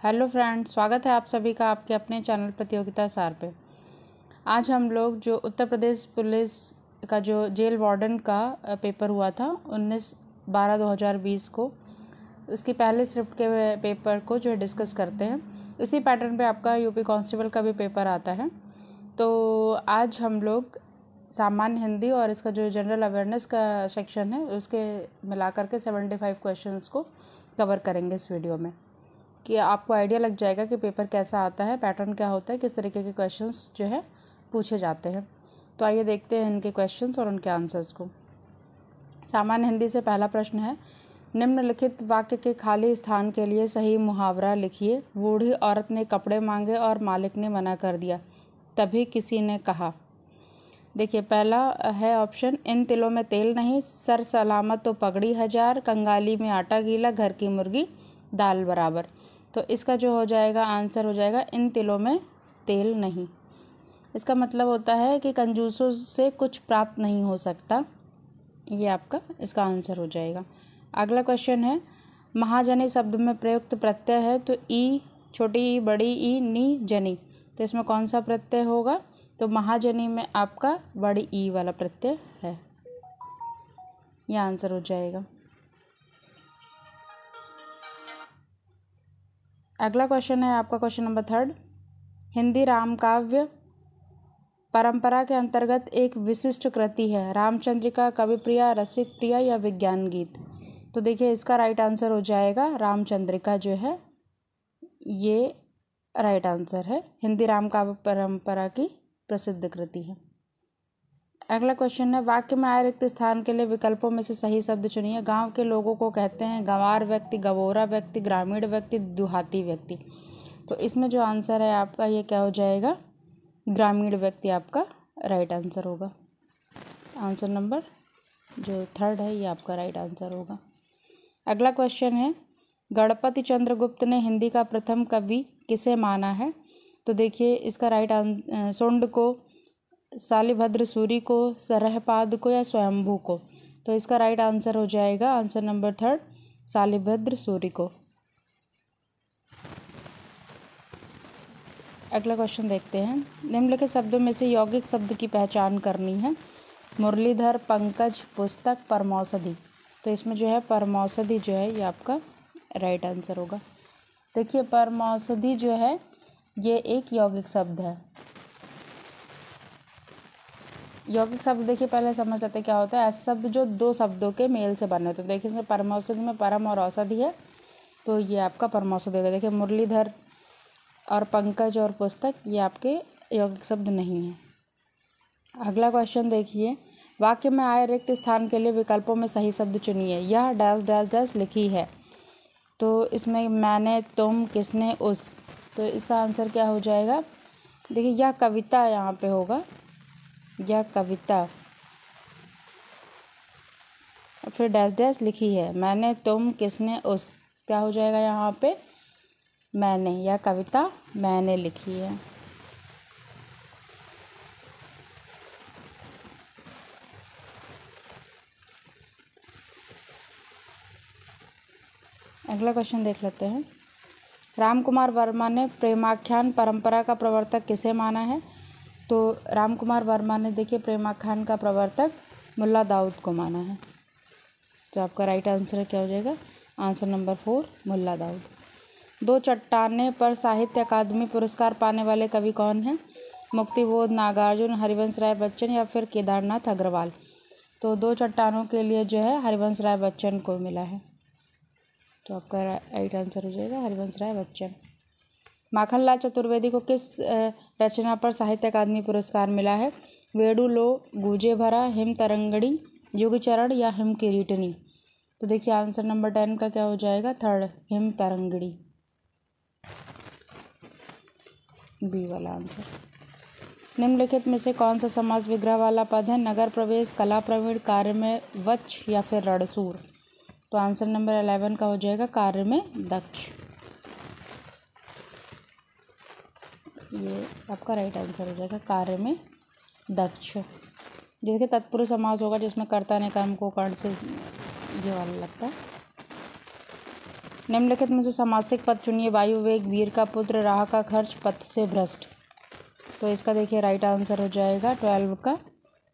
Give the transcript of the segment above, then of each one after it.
Hello friends, स्वागत है आप सभी का आपके अपने चैनल प्रतियोगिता सार पे। आज हम लोग जो उत्तर प्रदेश पुलिस का जो जेल वार्डन का पेपर हुआ था 19/12/2020 को, उसकी पहले शिफ्ट के पेपर को जो डिस्कस करते हैं। इसी पैटर्न पे आपका यूपी कांस्टेबल का भी पेपर आता है। तो आज हम लोग सामान्य हिंदी और इसका जो जनरल अवेयरनेस का सेक्शन है उसके मिला करके 75 क्वेश्चंस को कवर करेंगे इस वीडियो में, कि आपको आइडिया लग जाएगा कि पेपर कैसा आता है, पैटर्न क्या होता है, किस तरीके के क्वेश्चंस जो है पूछे जाते हैं। तो आइए देखते हैं इनके क्वेश्चंस और उनके आंसर्स को। सामान्य हिंदी से पहला प्रश्न है, निम्नलिखित वाक्य के खाली स्थान के लिए सही मुहावरा लिखिए। बूढ़ी औरत ने कपड़े मांगे और मालिक ने मना कर दिया, तभी किसी ने कहा। देखिए, पहला है ऑप्शन, इन तिलों में तेल नहीं, सर सलामत तो पगड़ी हजार, कंगाली में आटा गीला, घर की मुर्गी दाल बराबर। तो इसका जो हो जाएगा आंसर हो जाएगा इन तिलों में तेल नहीं। इसका मतलब होता है कि कंजूसों से कुछ प्राप्त नहीं हो सकता। ये आपका इसका आंसर हो जाएगा। अगला क्वेश्चन है, महाजनी शब्द में प्रयुक्त प्रत्यय है तो ई, छोटी ई, बड़ी ई, नी, जनी। तो इसमें कौन सा प्रत्यय होगा? तो महाजनी में आपका बड़ी ई वाला प्रत्यय है। यह आंसर हो जाएगा। अगला क्वेश्चन है आपका क्वेश्चन नंबर 3, हिंदी रामकाव्य परंपरा के अंतर्गत एक विशिष्ट कृति है। रामचंद्रिका, कविप्रिया, रसिक प्रिया या विज्ञान गीत। तो देखिए, इसका राइट आंसर हो जाएगा रामचंद्रिका जो है, ये राइट आंसर है। हिंदी रामकाव्य परंपरा की प्रसिद्ध कृति है। अगला क्वेश्चन है, वाक्य में आए रिक्त स्थान के लिए विकल्पों में से सही शब्द चुनिए। गांव के लोगों को कहते हैं गंवार व्यक्ति, गवोरा व्यक्ति, ग्रामीण व्यक्ति, देहाती व्यक्ति। तो इसमें जो आंसर है आपका ये क्या हो जाएगा? ग्रामीण व्यक्ति आपका राइट आंसर होगा। आंसर नंबर जो 3 है ये आपका राइट आंसर होगा। अगला क्वेश्चन है, गणपति चंद्रगुप्त ने हिंदी का प्रथम कवि किसे माना है? तो देखिए, इसका राइट आंसर सुंड को, शालिभद्र सूरी को, सरहपाद को या स्वयंभू को। तो इसका राइट आंसर हो जाएगा आंसर नंबर 3, शालिभद्र सूरी को। अगला क्वेश्चन देखते हैं, निम्नलिखित शब्दों में से यौगिक शब्द की पहचान करनी है। मुरलीधर, पंकज, पुस्तक, परमौषधि। तो इसमें जो है परमौषधि जो है ये आपका राइट आंसर होगा। देखिए, परमौषधि जो है ये एक यौगिक शब्द है। यौगिक शब्द देखिए पहले समझ लेते क्या होता है। ऐसे शब्द जो 2 शब्दों के मेल से बने होते हैं। देखिए, इसमें परमौषधि में परम और औषधि है, तो ये आपका परमौषधि होगा। देखिए, मुरलीधर और पंकज और पुस्तक ये आपके यौगिक शब्द नहीं है। अगला क्वेश्चन देखिए, वाक्य में आए रिक्त स्थान के लिए विकल्पों में सही शब्द चुनिए। यह डैश डैश डैश लिखी है। तो इसमें मैंने, तुम, किसने, उस। तो इसका आंसर क्या हो जाएगा? देखिए, यह कविता यहाँ पे होगा, यह कविता, फिर डैश डैश लिखी है। मैंने, तुम, किसने, उस। क्या हो जाएगा यहाँ पे? मैंने, यह कविता मैंने लिखी है। अगला क्वेश्चन देख लेते हैं, रामकुमार वर्मा ने प्रेमाख्यान परंपरा का प्रवर्तक किसे माना है? तो रामकुमार वर्मा ने देखिए प्रेमाख्यान का प्रवर्तक मुल्ला दाऊद को माना है। तो आपका राइट आंसर क्या हो जाएगा? Answer number 4, Mulla Daud. 2 चट्टानें पर साहित्य अकादमी पुरस्कार पाने वाले कवि कौन हैं? मुक्तिबोध, नागार्जुन, हरिवंश राय बच्चन या फिर केदारनाथ अग्रवाल। तो 2 चट्टानों के लिए जो है हरिवंश राय बच्चन को मिला है। तो आपका राइट आंसर हो जाएगा हरिवंश राय बच्चन। माखनलाल चतुर्वेदी को किस रचना पर साहित्य अकादमी पुरस्कार मिला है? वेडु लो, गूजे भरा, हिम तरंगड़ी, युग चरण या हिम किरीटनी। तो देखिए, आंसर नंबर 10 का क्या हो जाएगा? 3, हिम तरंगड़ी, बी वाला आंसर। निम्नलिखित में से कौन सा समास विग्रह वाला पद है? नगर प्रवेश, कला प्रवीण, कार्य में वच या फिर रणसूर। तो आंसर नंबर 11 का हो जाएगा कार्य में दक्ष। ये आपका राइट आंसर हो जाएगा कार्य में दक्ष। जिसके तत्पुरुष समास होगा जिसमें कर्ता ने कर्म को कर्ण से ये वाला लगता है। निम्नलिखित में से समासिक पद चुनिए। वायु वेग, वीर का पुत्र, राह का खर्च, पथ से भ्रष्ट। तो इसका देखिए राइट आंसर हो जाएगा 12 का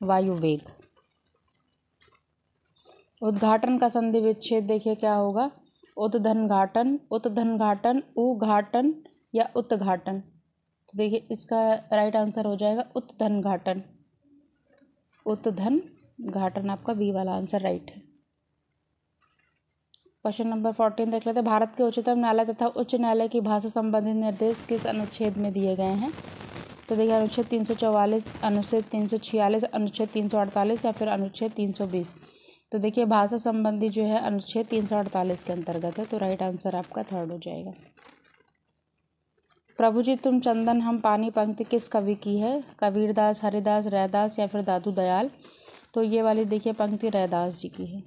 वायु वेग। उद्घाटन का संधि विच्छेद देखिए क्या होगा। उद्घाटन, उद्घाटन, उघाटन या उत्घाटन। तो देखिए इसका राइट आंसर हो जाएगा उत्घाटन। उत्घाटन आपका बी वाला आंसर राइट है। क्वेश्चन नंबर 14 देख लेते हैं। भारत के उच्चतम न्यायालय तथा उच्च न्यायालय की भाषा संबंधी निर्देश किस अनुच्छेद में दिए गए हैं। तो देखिए अनुच्छेद 344, अनुच्छेद 346, अनुच्छेद 348 या फिर अनुच्छेद 320। तो देखिए भाषा संबंधी जो है अनुच्छेद 348 के अंतर्गत है। तो राइट आंसर आपका थर्ड हो जाएगा। प्रभु जी तुम चंदन हम पानी पंक्ति किस कवि की है। कबीरदास, हरिदास, रैदास या फिर दादू दयाल। तो ये वाली देखिए पंक्ति रैदास जी की है।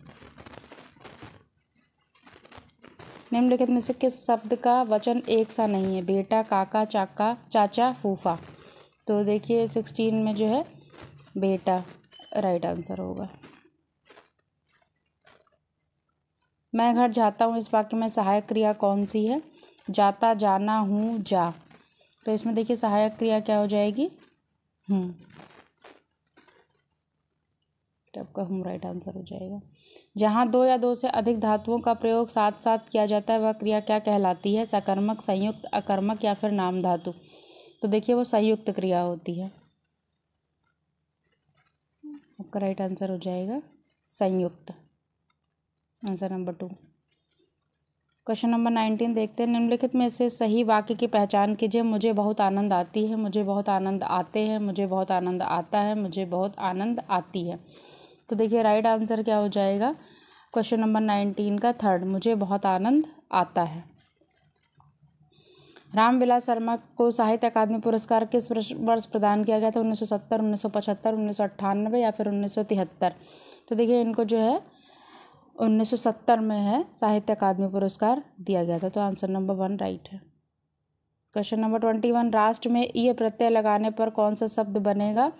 निम्नलिखित में से किस शब्द का वचन एक सा नहीं है। बेटा, काका, चाका, चाचा, फूफा। तो देखिए 16 में जो है बेटा राइट आंसर होगा। मैं घर जाता हूँ इस वाक्य में सहायक क्रिया कौन सी है। जाता, जाना, हूँ, जा। तो इसमें देखिए सहायक क्रिया क्या हो जाएगी, हूँ। तो आपका हूँ राइट आंसर हो जाएगा। जहाँ दो या दो से अधिक धातुओं का प्रयोग साथ साथ किया जाता है वह क्रिया क्या कहलाती है। सकर्मक, संयुक्त, अकर्मक या फिर नाम धातु। तो देखिए वो संयुक्त क्रिया होती है। आपका राइट आंसर हो जाएगा संयुक्त, आंसर नंबर 2। क्वेश्चन नंबर 19 देखते हैं। निम्नलिखित में से सही वाक्य की पहचान कीजिए। मुझे बहुत आनंद आती है, मुझे बहुत आनंद आते हैं, मुझे बहुत आनंद आता है, मुझे बहुत आनंद आती है। तो देखिए राइट आंसर क्या हो जाएगा क्वेश्चन नंबर 19 का थर्ड, मुझे बहुत आनंद आता है। रामविलास शर्मा को साहित्य अकादमी पुरस्कार किस वर्ष प्रदान किया गया था। 1970, 1975, 1998 या फिर 1973। तो देखिए इनको जो है 1970 में है साहित्य अकादमी पुरस्कार दिया गया था। तो आंसर नंबर 1 राइट है। Question number 21। राष्ट्र में ये प्रत्यय लगाने पर कौन सा शब्द बनेगा।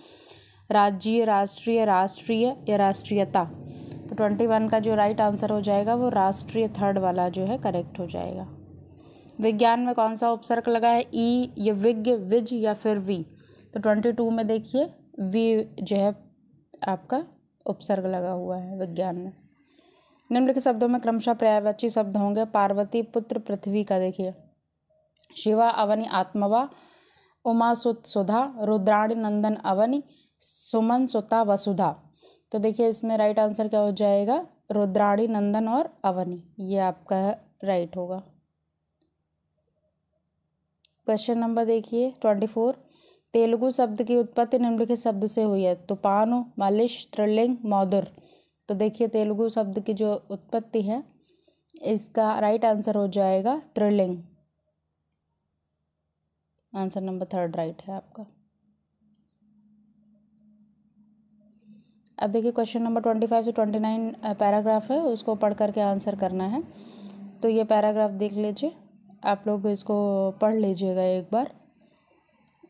राज्य, राष्ट्रीय, राष्ट्रीय या राष्ट्रीयता। तो 21 का जो राइट आंसर हो जाएगा वो राष्ट्रीय थर्ड वाला जो है करेक्ट हो जाएगा। विज्ञान में कौन सा उपसर्ग लगा है। ई, ये विज्ञ, विज या फिर वी। तो 22 में देखिए वी जो है आपका उपसर्ग लगा हुआ है विज्ञान में। निम्नलिखित शब्दों में क्रमशः पर्यायवाची शब्द होंगे। पार्वती, पुत्र, पृथ्वी का देखिए शिवा, अवनी, आत्मवा, उमा, सुत, सुधा, रुद्राणी, नंदन, अवनी, सुमन, सुता, वसुधा। तो देखिए इसमें राइट आंसर क्या हो जाएगा रुद्राणी, नंदन और अवनी, ये आपका राइट होगा। क्वेश्चन नंबर देखिए 24। तेलुगु शब्द की उत्पत्ति निम्नलिखित शब्द से हुई है। तूफान, मालिश, त्रिलिंग, मौदुर। तो देखिए तेलुगु शब्द की जो उत्पत्ति है इसका राइट आंसर हो जाएगा त्रिलिंग, आंसर नंबर 3 राइट है आपका। अब देखिए क्वेश्चन नंबर 25 से 29 पैराग्राफ है, उसको पढ़ करके आंसर करना है। तो ये पैराग्राफ देख लीजिए, आप लोग इसको पढ़ लीजिएगा एक बार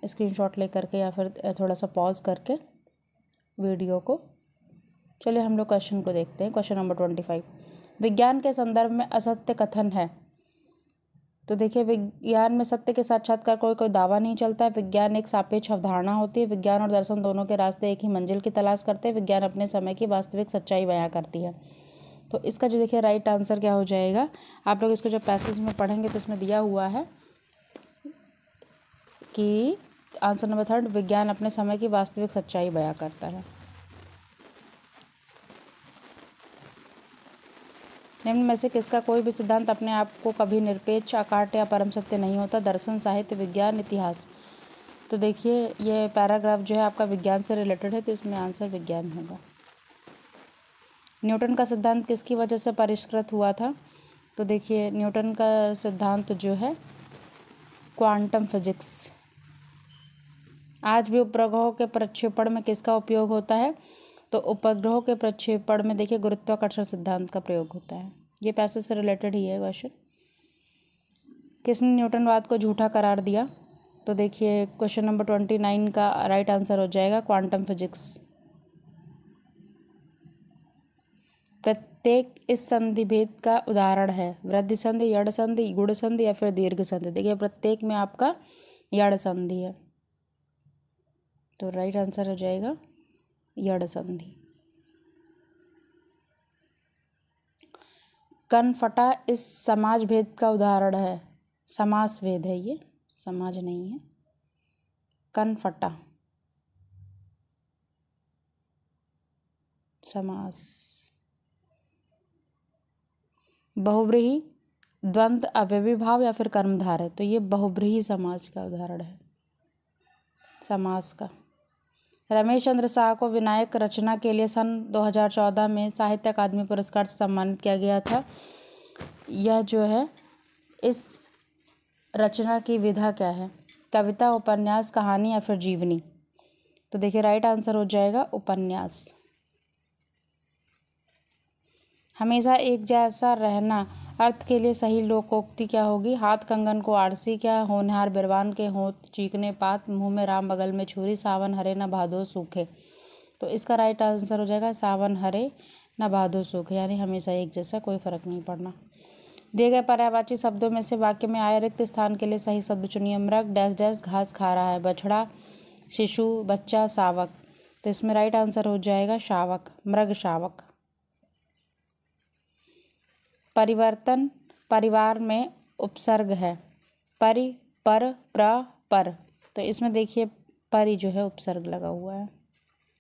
स्क्रीनशॉट ले करके या फिर थोड़ा सा पॉज करके वीडियो को। चलिए हम लोग क्वेश्चन को देखते हैं। Question number 25। विज्ञान के संदर्भ में असत्य कथन है। तो देखिए विज्ञान में सत्य के साक्षात्कार कोई दावा नहीं चलता है। विज्ञान एक सापेक्ष अवधारणा होती है। विज्ञान और दर्शन दोनों के रास्ते एक ही मंजिल की तलाश करते हैं। विज्ञान अपने समय की वास्तविक सच्चाई बयां करती है। तो इसका जो देखिए राइट आंसर क्या हो जाएगा, आप लोग इसको जब पैसेज में पढ़ेंगे तो इसमें दिया हुआ है कि आंसर नंबर 3 विज्ञान अपने समय की वास्तविक सच्चाई बयां करता है। निम्न में से किसका कोई भी सिद्धांत अपने आप को कभी निरपेक्ष, अकाट्य या परम सत्य नहीं होता। दर्शन, साहित्य, विज्ञान, इतिहास। तो देखिए ये पैराग्राफ जो है आपका विज्ञान से रिलेटेड है, तो इसमें आंसर विज्ञान होगा। न्यूटन का सिद्धांत किसकी वजह से परिष्कृत हुआ था। तो देखिए न्यूटन का सिद्धांत जो है क्वांटम फिजिक्स। आज भी उपग्रहों के प्रक्षेपण में किसका उपयोग होता है। तो उपग्रहों के प्रक्षेपण में देखिए गुरुत्वाकर्षण सिद्धांत का प्रयोग होता है। ये पैसेज से रिलेटेड ही है क्वेश्चन। किसने न्यूटनवाद को झूठा करार दिया। तो देखिए क्वेश्चन नंबर 29 का राइट आंसर हो जाएगा क्वांटम फिजिक्स। प्रत्येक इस संधि भेद का उदाहरण है? वृद्धि संधि, यड़ संधि, गुण संधि या फिर दीर्घ संधि? देखिए प्रत्येक में आपका यड़ संधि है, तो राइट आंसर हो जाएगा यड़ संधि। कनफटा इस समाज भेद का उदाहरण है? समास भेद है ये, समाज नहीं है। कनफटा समास। बहुव्रीहि द्वंद्व अव्ययी भाव या फिर कर्मधारय? तो ये बहुव्रीहि समाज का उदाहरण है, समास का। रमेश चंद्र शाह को विनायक रचना के लिए सन 2014 में साहित्य अकादमी पुरस्कार से सम्मानित किया गया था। यह जो है इस रचना की विधा क्या है? कविता, उपन्यास, कहानी या फिर जीवनी? तो देखिए राइट आंसर हो जाएगा उपन्यास। हमेशा एक जैसा रहना अर्थ के लिए सही लोकोक्ति क्या होगी? हाथ कंगन को आरसी क्या? होनहार बिरबान के होंठ चीकने पात, मुंह में राम बगल में छुरी, सावन हरे न भादो सूखे? तो इसका राइट आंसर हो जाएगा सावन हरे न भादो सूखे, यानी हमेशा एक जैसा, कोई फर्क नहीं पड़ना। दिए गए पर्यायवाची शब्दों में से वाक्य में आए रिक्त स्थान के लिए सही शब्द चुनिए। मृग डैश डैश घास खा रहा है, बछड़ा, शिशु, बच्चा, शावक? तो इसमें राइट आंसर हो जाएगा शावक, मृग शावक। परिवर्तन परिवार में उपसर्ग है? परि, पर, प्र, पर? तो इसमें देखिए परि जो है उपसर्ग लगा हुआ है,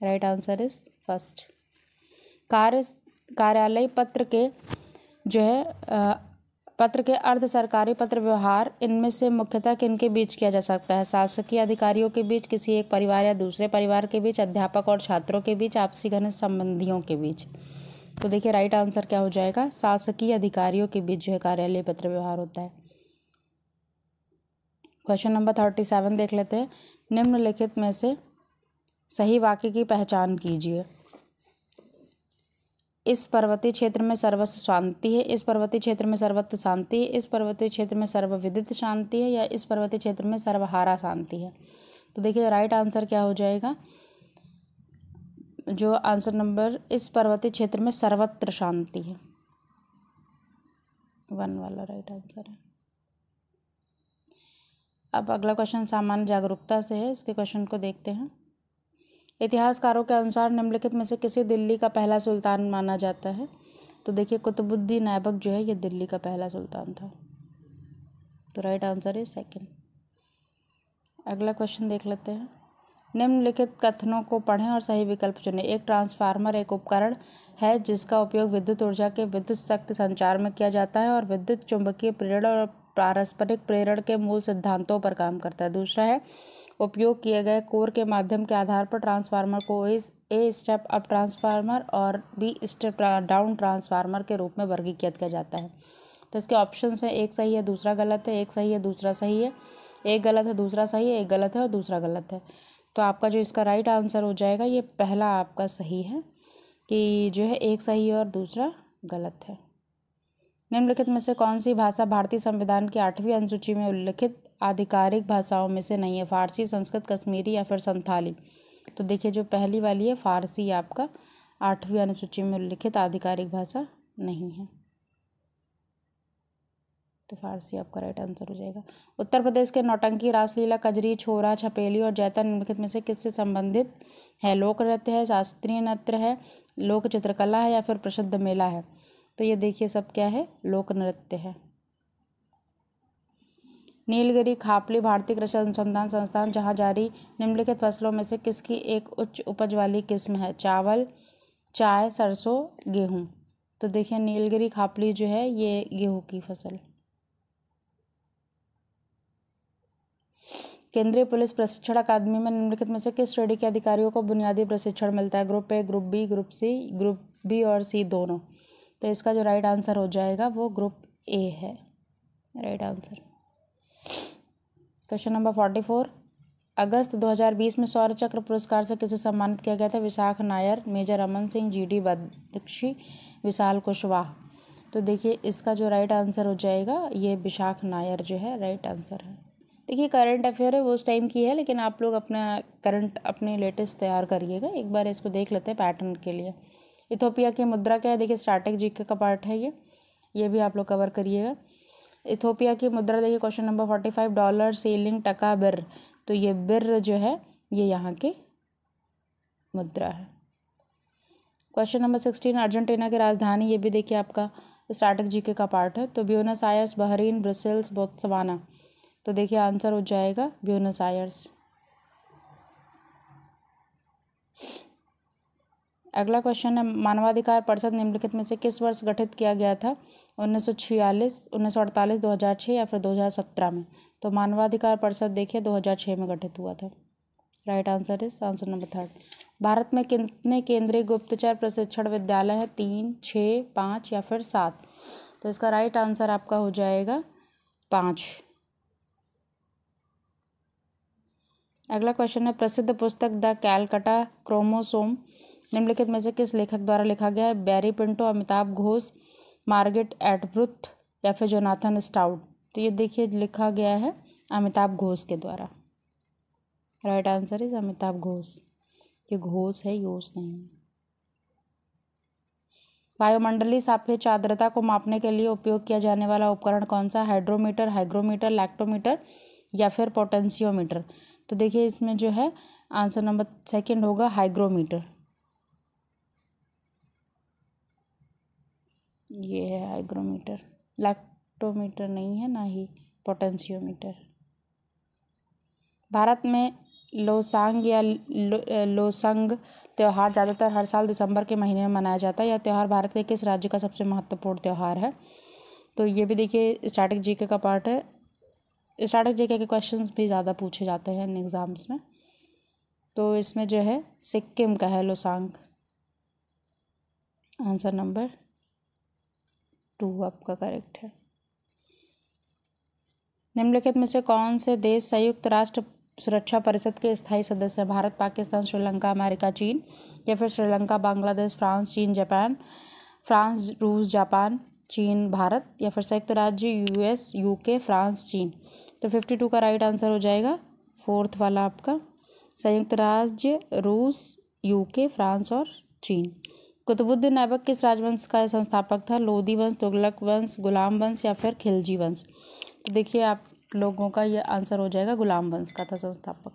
राइट आंसर इज फर्स्ट। कार्यालय पत्र के जो है पत्र के अर्ध सरकारी पत्र व्यवहार इनमें से मुख्यतः किनके बीच किया जा सकता है? शासकीय अधिकारियों के बीच, किसी एक परिवार या दूसरे परिवार के बीच, अध्यापक और छात्रों के बीच, आपसी घनिष्ठ संबंधियों के बीच? तो देखिए राइट आंसर क्या हो जाएगा? शासकीय अधिकारियों के बीच जो है कार्यालय पत्र व्यवहार होता है। क्वेश्चन नंबर 37 देख लेते हैं। निम्नलिखित में से सही वाक्य की पहचान कीजिए। इस पर्वतीय क्षेत्र में सर्वस्व शांति है, इस पर्वतीय क्षेत्र में सर्वत्र शांति है, इस पर्वतीय क्षेत्र में सर्वविदित शांति है, या इस पर्वतीय क्षेत्र में सर्वहारा शांति है? तो देखिए राइट आंसर क्या हो जाएगा? जो आंसर नंबर, इस पर्वतीय क्षेत्र में सर्वत्र शांति है, 1 वाला राइट आंसर है। अब अगला क्वेश्चन सामान्य जागरूकता से है, इसके क्वेश्चन को देखते हैं। इतिहासकारों के अनुसार निम्नलिखित में से किसे दिल्ली का पहला सुल्तान माना जाता है? तो देखिए कुतुबुद्दीन ऐबक जो है ये दिल्ली का पहला सुल्तान था, तो राइट आंसर है सेकंड। अगला क्वेश्चन देख लेते हैं। निम्नलिखित कथनों को पढ़ें और सही विकल्प चुनें। एक ट्रांसफार्मर एक उपकरण है जिसका उपयोग विद्युत ऊर्जा के विद्युत शक्ति संचार में किया जाता है और विद्युत चुंबकीय प्रेरण और पारस्परिक प्रेरण के मूल सिद्धांतों पर काम करता है। दूसरा है, उपयोग किए गए कोर के माध्यम के आधार पर ट्रांसफार्मर को ए स्टेप अप ट्रांसफार्मर और बी स्टेप डाउन ट्रांसफार्मर के रूप में वर्गीकृत किया जाता है। तो इसके ऑप्शन है, एक सही है दूसरा गलत है, एक सही है दूसरा सही है, एक गलत है दूसरा सही है, एक गलत है और दूसरा गलत है। तो आपका जो इसका राइट आंसर हो जाएगा ये पहला आपका सही है कि जो है एक सही है और दूसरा गलत है। निम्नलिखित में से कौन सी भाषा भारतीय संविधान की 8वीं अनुसूची में उल्लिखित आधिकारिक भाषाओं में से नहीं है? फारसी, संस्कृत, कश्मीरी या फिर संथाली? तो देखिए जो पहली वाली है फारसी आपका 8वीं अनुसूची में उल्लिखित आधिकारिक भाषा नहीं है, तो फारसी आपका राइट आंसर हो जाएगा। उत्तर प्रदेश के नौटंकी, रासलीला, कजरी, छोरा, छपेली और जैता निम्नलिखित में से किससे संबंधित है? लोक नृत्य है, शास्त्रीय नृत्य है, लोक चित्रकला है या फिर प्रसिद्ध मेला है? तो ये देखिए सब क्या है? लोक नृत्य है। नीलगिरी खापली भारतीय कृषि अनुसंधान संस्थान जहाँ जारी निम्नलिखित फसलों में से किसकी एक उच्च उपज वाली किस्म है? चावल, चाय, सरसों, गेहूँ? तो देखिए नीलगिरी खापली जो है ये गेहूँ की फसल। केंद्रीय पुलिस प्रशिक्षण अकादमी में निम्नलिखित में से किस श्रेणी के अधिकारियों को बुनियादी प्रशिक्षण मिलता है? Group A, group B, group C, group B और सी दोनों? तो इसका जो राइट आंसर हो जाएगा वो ग्रुप ए है, राइट आंसर। Question number 44। अगस्त 2020 में सौर चक्र पुरस्कार से किसे सम्मानित किया गया था? विशाख नायर, मेजर अमन सिंह, जीडी बख्शी, विशाल कुशवाहा? तो देखिए इसका जो राइट आंसर हो जाएगा ये विशाख नायर जो है राइट आंसर है। देखिए करंट अफेयर है वो उस टाइम की है, लेकिन आप लोग अपना करंट अपने लेटेस्ट तैयार करिएगा। एक बार इसको देख लेते हैं पैटर्न के लिए। इथोपिया की मुद्रा क्या है, देखिए स्टैटिक जीके का पार्ट है ये भी आप लोग कवर करिएगा। इथोपिया की मुद्रा देखिए क्वेश्चन नंबर 45, डॉलर, सीलिंग, टका, बिर। तो ये बिर जो है ये यहाँ की मुद्रा है। क्वेश्चन नंबर 16, अर्जेंटीना की राजधानी, ये भी देखिए आपका स्टैटिक जीके का पार्ट है। तो Buenos Aires, Bahrain, Brussels, Botswana. तो देखिए आंसर हो जाएगा ब्यूनस आयर्स। अगला क्वेश्चन है, मानवाधिकार परिषद निम्नलिखित में से किस वर्ष गठित किया गया था, 1946, 1948, 2006 या फिर 2017 में। तो मानवाधिकार परिषद देखिए 2006 में गठित हुआ था। Right answer is answer number 3। Bharat में कितने केंद्रीय गुप्तचर प्रशिक्षण विद्यालय है, 3, 6, 5 या फिर 7। तो इसका राइट आंसर आपका हो जाएगा 5। अगला क्वेश्चन है, प्रसिद्ध पुस्तक द कैलकटा क्रोमोसोम निम्नलिखित में से किस लेखक द्वारा लिखा गया है, Barry Pinto, Amitav Ghosh, Margaret Atwood या फिर जोनाथन स्टाउट। तो ये देखिए लिखा गया है अमिताभ घोष के द्वारा। Right answer is Amitabh Ghosh. ये घोष है, योश नहीं है। वायुमंडलीय सापेक्ष आर्द्रता को मापने के लिए उपयोग किया जाने वाला उपकरण कौन सा, हाइड्रोमीटर, हाइग्रोमीटर, लैक्टोमीटर या फिर पोटेंशियोमीटर। तो देखिए इसमें जो है आंसर नंबर 2 होगा हाइग्रोमीटर। ये है हाइग्रोमीटर, लैक्टोमीटर नहीं है, ना ही पोटेंशियोमीटर। भारत में लोसांग या लोसंग त्यौहार ज़्यादातर हर साल दिसंबर के महीने में मनाया जाता है। यह त्यौहार भारत के किस राज्य का सबसे महत्वपूर्ण त्यौहार है। तो ये भी देखिए स्टैटिक जीके का पार्ट है। स्टैटिक जीके के क्वेश्चंस भी ज़्यादा पूछे जाते हैं इन एग्ज़ाम्स में। तो इसमें जो है सिक्किम का है लोसांग। आंसर नंबर 2 आपका करेक्ट है। निम्नलिखित में से कौन से देश संयुक्त राष्ट्र सुरक्षा परिषद के स्थायी सदस्य, भारत, पाकिस्तान, श्रीलंका, अमेरिका, चीन या फिर श्रीलंका, बांग्लादेश, फ्रांस, चीन, जापान, फ्रांस, रूस, जापान, चीन, भारत या फिर संयुक्त राज्य, यूएस, यूके, फ्रांस, चीन। तो 52 का राइट आंसर हो जाएगा 4th वाला आपका, संयुक्त राज्य, रूस, यूके, फ्रांस और चीन। कुतुबुद्दीन ऐबक किस राजवंश का संस्थापक था, लोदी वंश, तुगलक वंश, गुलाम वंश या फिर खिलजी वंश। तो देखिए आप लोगों का ये आंसर हो जाएगा गुलाम वंश का था संस्थापक।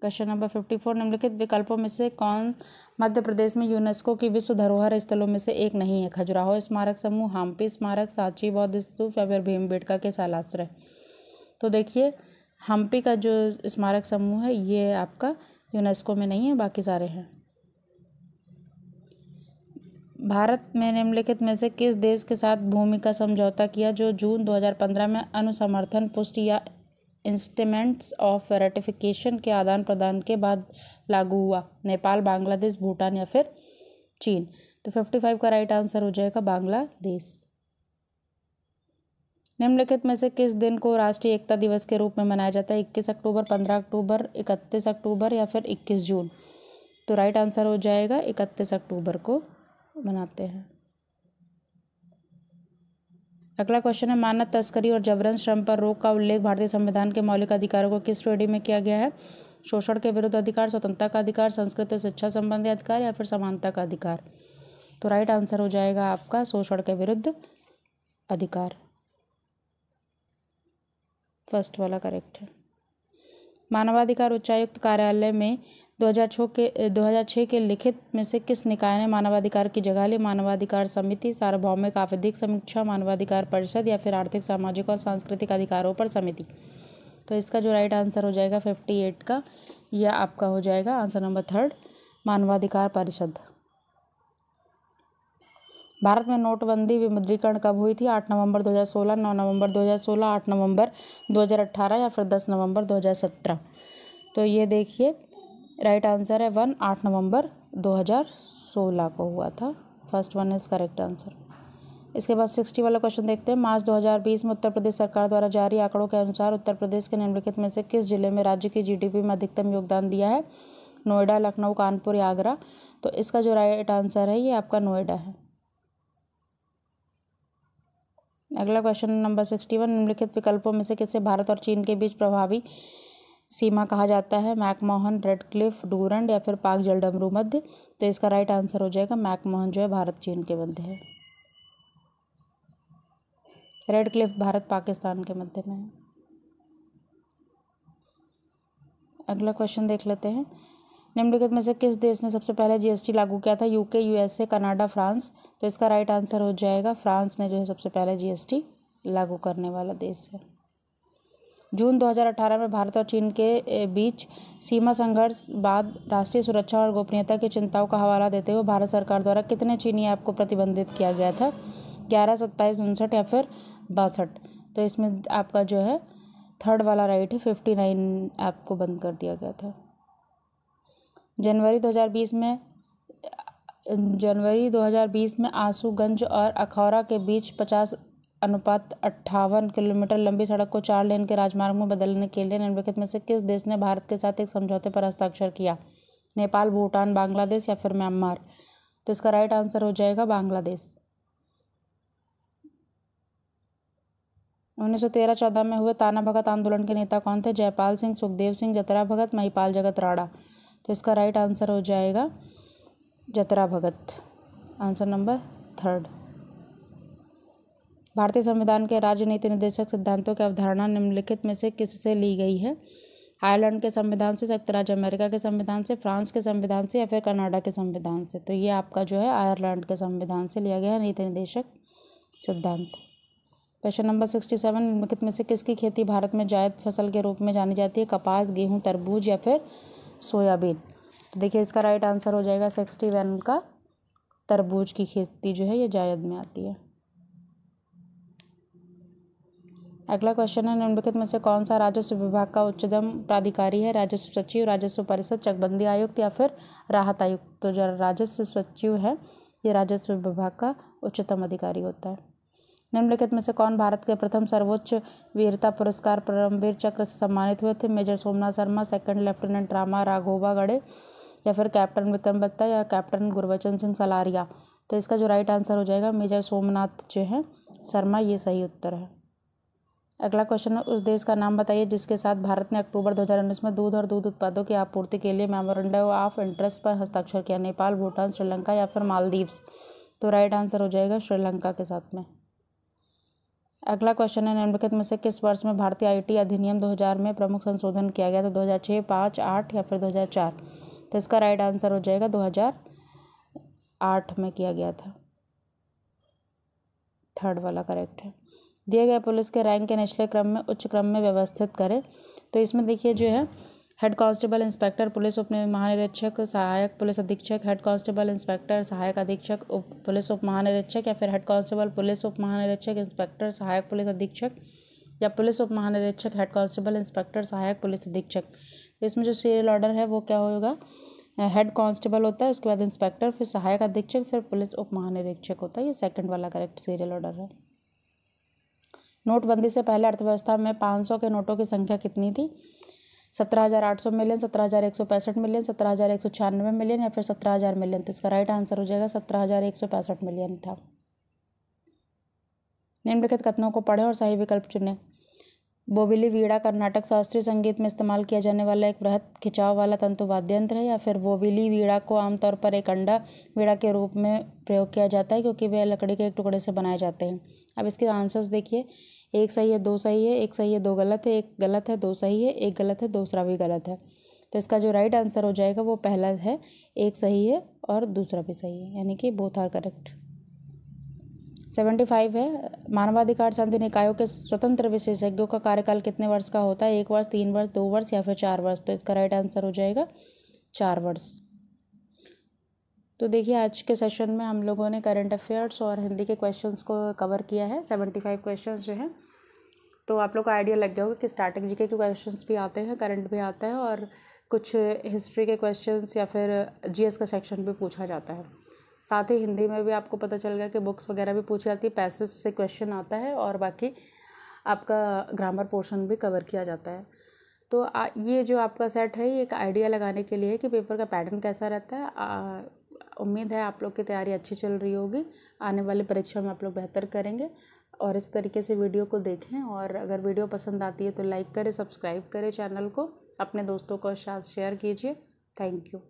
क्वेश्चन नंबर 54, निम्नलिखित विकल्पों में से कौन मध्य प्रदेश में यूनेस्को की विश्व धरोहर स्थलों में से एक नहीं है, खजुराहो स्मारक समूह, हम्पी स्मारक, सांची बौद्ध स्तूप या फिर भीमबेटका के शैलाश्रय। तो देखिए हम्पी का जो स्मारक समूह है ये आपका यूनेस्को में नहीं है, बाकी सारे हैं। भारत में निम्नलिखित में से किस देश के साथ भूमि का समझौता किया जो जून 2015 में अनुसमर्थन, पुष्टि या इंस्ट्रूमेंट्स ऑफ रेटिफिकेशन के आदान प्रदान के बाद लागू हुआ, नेपाल, बांग्लादेश, भूटान या फिर चीन। तो 55 का राइट आंसर हो जाएगा बांग्लादेश। निम्नलिखित में से किस दिन को राष्ट्रीय एकता दिवस के रूप में मनाया जाता है, 21 अक्टूबर, 15 अक्टूबर, 31 अक्टूबर या फिर 21 जून। तो राइट आंसर हो जाएगा 31 अक्टूबर को मनाते हैं। अगला क्वेश्चन है, मानव तस्करी और जबरन श्रम पर रोक का उल्लेख भारतीय संविधान के मौलिक अधिकारों को किस श्रेणी में किया गया है, शोषण के विरुद्ध अधिकार, स्वतंत्रता का अधिकार, संस्कृत शिक्षा संबंधी अधिकार या फिर समानता का अधिकार। तो राइट आंसर हो जाएगा आपका शोषण के विरुद्ध अधिकार, फर्स्ट वाला करेक्ट है। मानवाधिकार उच्चायुक्त कार्यालय में 2006 के लिखित में से किस निकाय ने मानवाधिकार की जगह ली, मानवाधिकार समिति, सार्वभौमिक आवधिक समीक्षा, मानवाधिकार परिषद या फिर आर्थिक, सामाजिक और सांस्कृतिक अधिकारों पर समिति। तो इसका जो राइट आंसर हो जाएगा 58 का, यह आपका हो जाएगा आंसर नंबर 3 मानवाधिकार परिषद। भारत में नोटबंदी विमुद्रीकरण कब हुई थी, 8 नवंबर 2016, 9 नवंबर 2016, 8 नवंबर 2018 या फिर 10 नवंबर 2017। तो ये देखिए राइट आंसर है 1, 8 नवंबर 2016 को हुआ था, first one is correct answer. इसके बाद 60 वाला क्वेश्चन देखते हैं। मार्च 2020 में उत्तर प्रदेश सरकार द्वारा जारी आंकड़ों के अनुसार उत्तर प्रदेश के निम्नलिखित में से किस जिले में राज्य की जीडीपी में अधिकतम योगदान दिया है, नोएडा, लखनऊ, कानपुर या आगरा। तो इसका जो राइट आंसर है ये आपका नोएडा है। अगला क्वेश्चन नंबर 61, निम्नलिखित विकल्पों में से किसे भारत और चीन के बीच प्रभावी सीमा कहा जाता है? मैकमोहन, रेडक्लिफ, डूरंड या फिर पाक जलडमरू मध्य। तो इसका राइट आंसर हो जाएगा मैकमोहन जो है भारत चीन के मध्य है। रेडक्लिफ भारत पाकिस्तान के मध्य में है। अगला क्वेश्चन देख लेते हैं। निम्नलिखित में से किस देश ने सबसे पहले जीएसटी लागू किया था? UK, USA, Canada, France. तो इसका राइट आंसर हो जाएगा फ्रांस ने जो है सबसे पहले जीएसटी लागू करने वाला देश है। जून 2018 में भारत और चीन के बीच सीमा संघर्ष बाद राष्ट्रीय सुरक्षा और गोपनीयता की चिंताओं का हवाला देते हुए भारत सरकार द्वारा कितने चीनी ऐप को प्रतिबंधित किया गया था? 11, 27, 59 या फिर 62। तो इसमें आपका जो है थर्ड वाला राइट है, 59 ऐप को बंद कर दिया गया था। जनवरी 2020 में आंसूगंज और अखौरा के बीच 50:58 किलोमीटर लंबी सड़क को 4 लेन के राजमार्ग में बदलने के लिए निम्नलिखित में से किस देश ने भारत के साथ एक समझौते पर हस्ताक्षर किया? नेपाल, भूटान, बांग्लादेश या फिर म्यांमार। तो इसका राइट आंसर हो जाएगा बांग्लादेश। 1913-14 में हुए ताना भगत आंदोलन के नेता कौन थे? जयपाल सिंह, सुखदेव सिंह, जतरा भगत, महिपाल जगत राणा। तो इसका राइट आंसर हो जाएगा जतरा भगत, आंसर नंबर 3। भारतीय संविधान के राजनीति निर्देशक सिद्धांतों की अवधारणा निम्नलिखित में से किससे ली गई है? आयरलैंड के संविधान से, संयुक्त राज्य अमेरिका के संविधान से, फ्रांस के संविधान से या फिर कनाडा के संविधान से। तो ये आपका जो है आयरलैंड के संविधान से लिया गया है नीति निर्देशक सिद्धांत। क्वेश्चन नंबर 67, निम्नलिखित में से किसकी खेती भारत में जायद फसल के रूप में जानी जाती है? कपास, गेहूं, तरबूज या फिर सोयाबीन। तो देखिए इसका राइट आंसर हो जाएगा 61 का तरबूज की खेती जो है ये जायद में आती है। अगला क्वेश्चन है, निम्नलिखित में से कौन सा राजस्व विभाग का उच्चतम प्राधिकारी है? राजस्व सचिव, राजस्व परिषद, चकबंदी आयुक्त या फिर राहत आयुक्त। तो जो राजस्व सचिव है ये राजस्व विभाग का उच्चतम अधिकारी होता है। निम्नलिखित में से कौन भारत के प्रथम सर्वोच्च वीरता पुरस्कार परमवीर चक्र से सम्मानित हुए थे? Major Somnath Sharma, second lieutenant Rama Raghoba गड़े या फिर कैप्टन विक्रम बत्ता या कैप्टन गुरबचन सिंह सलारिया। तो इसका जो राइट आंसर हो जाएगा मेजर सोमनाथ जो है शर्मा, ये सही उत्तर है। अगला क्वेश्चन है, उस देश का नाम बताइए जिसके साथ भारत ने अक्टूबर 2019 में दूध और दूध उत्पादों की आपूर्ति के लिए मेमोरेंडम ऑफ इंटरेस्ट पर हस्ताक्षर किया? नेपाल, भूटान, श्रीलंका या फिर मालदीव्स। तो राइट आंसर हो जाएगा श्रीलंका के साथ में। अगला क्वेश्चन है, निम्नलिखित में से किस वर्ष में भारतीय आईटी अधिनियम 2000 में प्रमुख संशोधन किया गया था? 2006, 5, 8 या फिर 2004। तो इसका राइट आंसर हो जाएगा 2008 में किया गया था, थर्ड वाला करेक्ट है। दिए गए पुलिस के रैंक के निचले क्रम में उच्च क्रम में व्यवस्थित करें। तो इसमें देखिए जो है हेड कांस्टेबल, इंस्पेक्टर, पुलिस उप महानिरीक्षक, सहायक पुलिस अधीक्षक, हेड कांस्टेबल, इंस्पेक्टर, सहायक अधीक्षक, पुलिस उप महानिरीक्षक या फिर हेड कांस्टेबल, पुलिस उप महानिरीक्षक, इंस्पेक्टर, सहायक पुलिस अधीक्षक या पुलिस उप महानिरीक्षक, हेड कांस्टेबल, इंस्पेक्टर, सहायक पुलिस अधीक्षक। तो इसमें जो सीरियल ऑर्डर है वो क्या होगा? हेड कांस्टेबल होता है, उसके बाद इंस्पेक्टर, फिर सहायक अधीक्षक, फिर पुलिस उप महानिरीक्षक होता है। ये सेकंड वाला करेक्ट सीरियल ऑर्डर है। नोटबंदी से पहले अर्थव्यवस्था में 500 के नोटों की संख्या कितनी थी? 17,800 मिलियन, 17,165 मिलियन, 17,196 मिलियन या फिर 17,000 मिलियन। तो इसका राइट आंसर हो जाएगा 17,165 मिलियन था। निम्नलिखित कथनों को पढ़ें और सही विकल्प चुनें। बोबिली वीणा कर्नाटक शास्त्रीय संगीत में इस्तेमाल किया जाने वाला एक बृहद खिंचाव वाला तंतु वाद्य यंत्र है, या फिर बोबिली वीणा को आमतौर पर एक अंडा वीणा के रूप में प्रयोग किया जाता है क्योंकि वे लकड़ी के एक टुकड़े से बनाए जाते हैं। अब इसके आंसर्स देखिए, एक सही है, दो सही है, एक सही है, दो गलत है, एक गलत है, दो सही है, एक गलत है, दूसरा भी गलत है। तो इसका जो राइट आंसर हो जाएगा वो पहला है, एक सही है और दूसरा भी सही है, यानी कि बोथ आर करेक्ट। 75 है, मानवाधिकार संधि निकायों के स्वतंत्र विशेषज्ञों का कार्यकाल कितने वर्ष का होता है? 1 वर्ष, 3 वर्ष, 2 वर्ष या फिर 4 वर्ष। तो इसका राइट आंसर हो जाएगा 4 वर्ष। तो देखिए आज के सेशन में हम लोगों ने करंट अफेयर्स और हिंदी के क्वेश्चंस को कवर किया है। 75 क्वेश्चंस जो हैं, तो आप लोग को आइडिया लग गया होगा कि स्टैटिक जीके के क्वेश्चंस भी आते हैं, करंट भी आता है और कुछ हिस्ट्री के क्वेश्चंस या फिर जीएस का सेक्शन भी पूछा जाता है। साथ ही हिंदी में भी आपको पता चल गया कि बुक्स वगैरह भी पूछी जाती है, पैसेज से क्वेश्चन आता है और बाकी आपका ग्रामर पोर्शन भी कवर किया जाता है। तो ये जो आपका सेट है ये एक आइडिया लगाने के लिए कि पेपर का पैटर्न कैसा रहता है। उम्मीद है आप लोग की तैयारी अच्छी चल रही होगी, आने वाली परीक्षा में आप लोग बेहतर करेंगे और इस तरीके से वीडियो को देखें। और अगर वीडियो पसंद आती है तो लाइक करें, सब्सक्राइब करें चैनल को अपने दोस्तों के साथ शेयर कीजिए। Thank you.